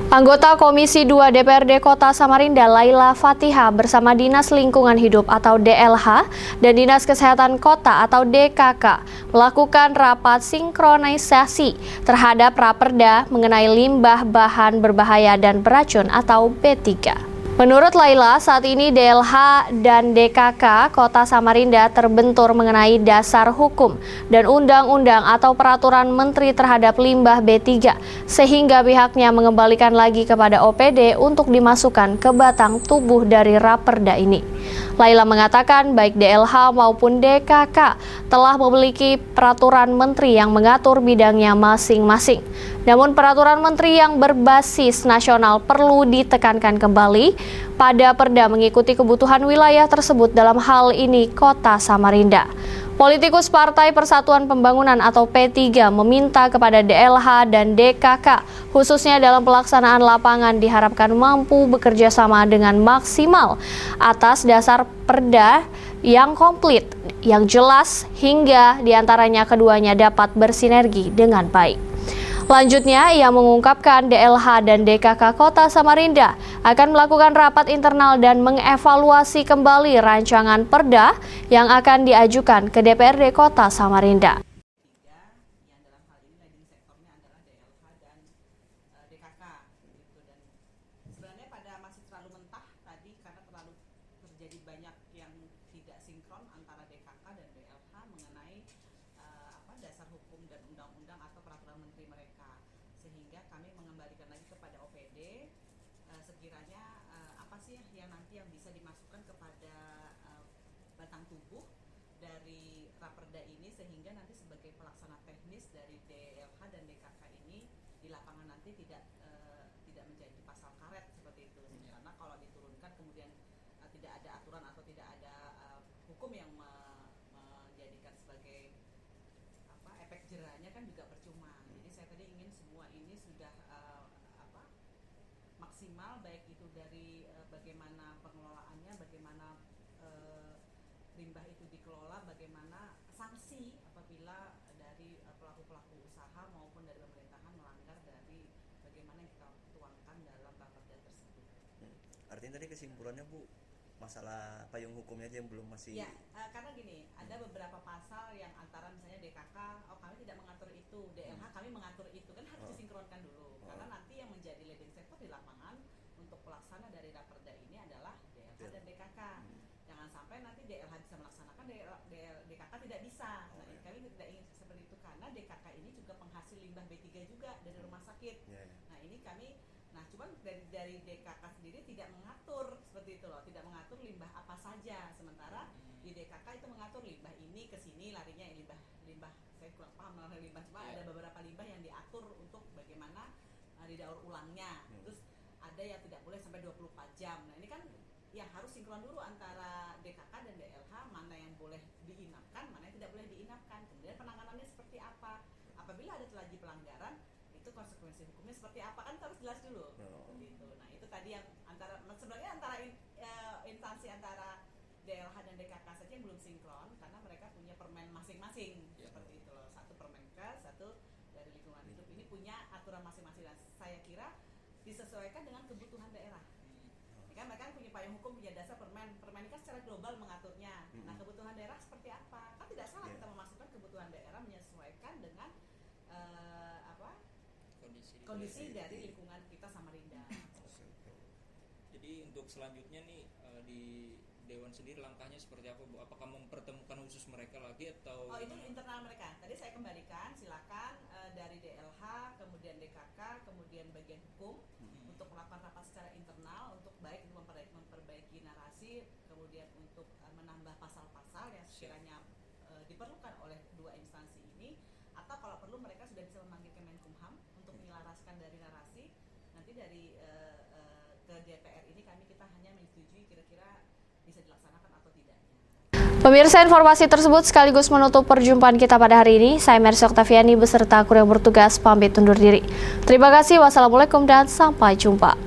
Anggota Komisi 2 DPRD Kota Samarinda Laila Fatihah bersama Dinas Lingkungan Hidup atau DLH dan Dinas Kesehatan Kota atau DKK melakukan rapat sinkronisasi terhadap Raperda mengenai limbah bahan berbahaya dan beracun atau B3. Menurut Laila, saat ini DLH dan DKK Kota Samarinda terbentur mengenai dasar hukum dan undang-undang atau peraturan menteri terhadap limbah B3, sehingga pihaknya mengembalikan lagi kepada OPD untuk dimasukkan ke batang tubuh dari Raperda ini. Laila mengatakan baik DLH maupun DKK telah memiliki peraturan menteri yang mengatur bidangnya masing-masing. Namun peraturan menteri yang berbasis nasional perlu ditekankan kembali pada Perda mengikuti kebutuhan wilayah tersebut, dalam hal ini Kota Samarinda. Politikus Partai Persatuan Pembangunan atau P3 meminta kepada DLH dan DKK khususnya dalam pelaksanaan lapangan diharapkan mampu bekerja sama dengan maksimal atas dasar Perda yang komplit, yang jelas hingga diantaranya keduanya dapat bersinergi dengan baik. Selanjutnya, ia mengungkapkan DLH dan DKK Kota Samarinda akan melakukan rapat internal dan mengevaluasi kembali rancangan Perda yang akan diajukan ke DPRD Kota Samarinda. Yang dalam hal ini leading sektornya adalah DLH dan DKK gitu. Dan sebenarnya masih terlalu mentah tadi karena terlalu terjadi banyak yang tidak sinkron antara DKK dan DLH mengenai dasar hukum dan undang-undang atau peraturan menteri mereka, sehingga kami mengembalikan lagi kepada OPD sekiranya apa sih yang nanti yang bisa dimasukkan kepada batang tubuh dari Raperda ini, sehingga nanti sebagai pelaksana teknis dari DLH dan DKK ini di lapangan nanti tidak menjadi pasal karet seperti itu. Karena kalau diturunkan kemudian tidak ada aturan atau tidak ada hukum yang menjadikan sebagai efek jerahnya kan juga percuma. Jadi saya tadi ingin semua ini sudah maksimal, baik itu dari bagaimana pengelolaannya, bagaimana limbah itu dikelola, bagaimana sanksi apabila dari pelaku-pelaku usaha maupun dari pemerintahan melanggar dari bagaimana yang kita tuangkan dalam Raperda tersebut. Artinya tadi kesimpulannya Bu, masalah payung hukumnya aja yang belum masih. Ya, karena gini, ada beberapa pasal yang antara misalnya DKK, kami tidak mengatur itu, DLH kami mengatur itu, kan harus disinkronkan dulu. Karena nanti yang menjadi leading sektor di lapangan untuk pelaksana dari Raperda ini adalah DLH dan DKK. Jangan sampai nanti DLH bisa melaksanakan, DKK tidak bisa. Nah, kami tidak ingin seperti itu karena DKK ini juga penghasil limbah B3 juga dari rumah sakit. Nah, ini kami cuman dari DKK sendiri tidak mengatur seperti itu loh, tidak mengatur limbah apa saja. Sementara di DKK itu mengatur limbah ini ke sini larinya, limbah saya kurang paham mengenai limbah, cuma ada beberapa limbah yang diatur untuk bagaimana didaur ulangnya. Terus ada yang tidak boleh sampai 24 jam. Nah, ini kan yang harus sinkron dulu antara DKK dan DLH, mana yang boleh diinapkan, mana yang tidak boleh diinapkan. Kemudian penanganannya seperti apa? Apabila ada terjadi pelanggaran, itu konsekuensi hukumnya seperti apa, kan harus jelas dulu. Gitu. Nah, itu tadi yang sebenarnya antara instansi antara DLH dan DKK saja yang belum sinkron karena mereka punya permen masing-masing seperti itu loh. Satu Permenkes, satu dari lingkungan hidup, ini punya aturan masing-masing. Dan saya kira disesuaikan dengan kebutuhan daerah. Kan mereka punya payung hukum, punya dasar permen ini kan secara global mengaturnya. Nah, kebutuhan daerah seperti apa? Kan tidak salah kita memasukkan kebutuhan daerah menyesuaikan dengan kondisi dari lingkungan kita Samarinda. Jadi untuk selanjutnya nih di Dewan sendiri langkahnya seperti apa Bu? Apakah mempertemukan khusus mereka lagi atau? Itu internal mereka. Tadi saya kembalikan, silakan dari DLH, kemudian DKK, kemudian bagian hukum untuk melakukan rapat secara internal untuk baik itu memperbaiki narasi, kemudian untuk menambah pasal-pasal yang sekiranya diperlukan oleh dua instansi ini, atau kalau perlu mereka sudah bisa memanggil Kemenkumham untuk menyelaraskan dari narasi. Nanti dari ke DPR ini kita hanya menyetujui kira-kira bisa dilaksanakan atau tidaknya. Pemirsa, informasi tersebut sekaligus menutup perjumpaan kita pada hari ini. Saya Mercy Oktaviani beserta kru yang bertugas pamit undur diri. Terima kasih, wassalamualaikum dan sampai jumpa.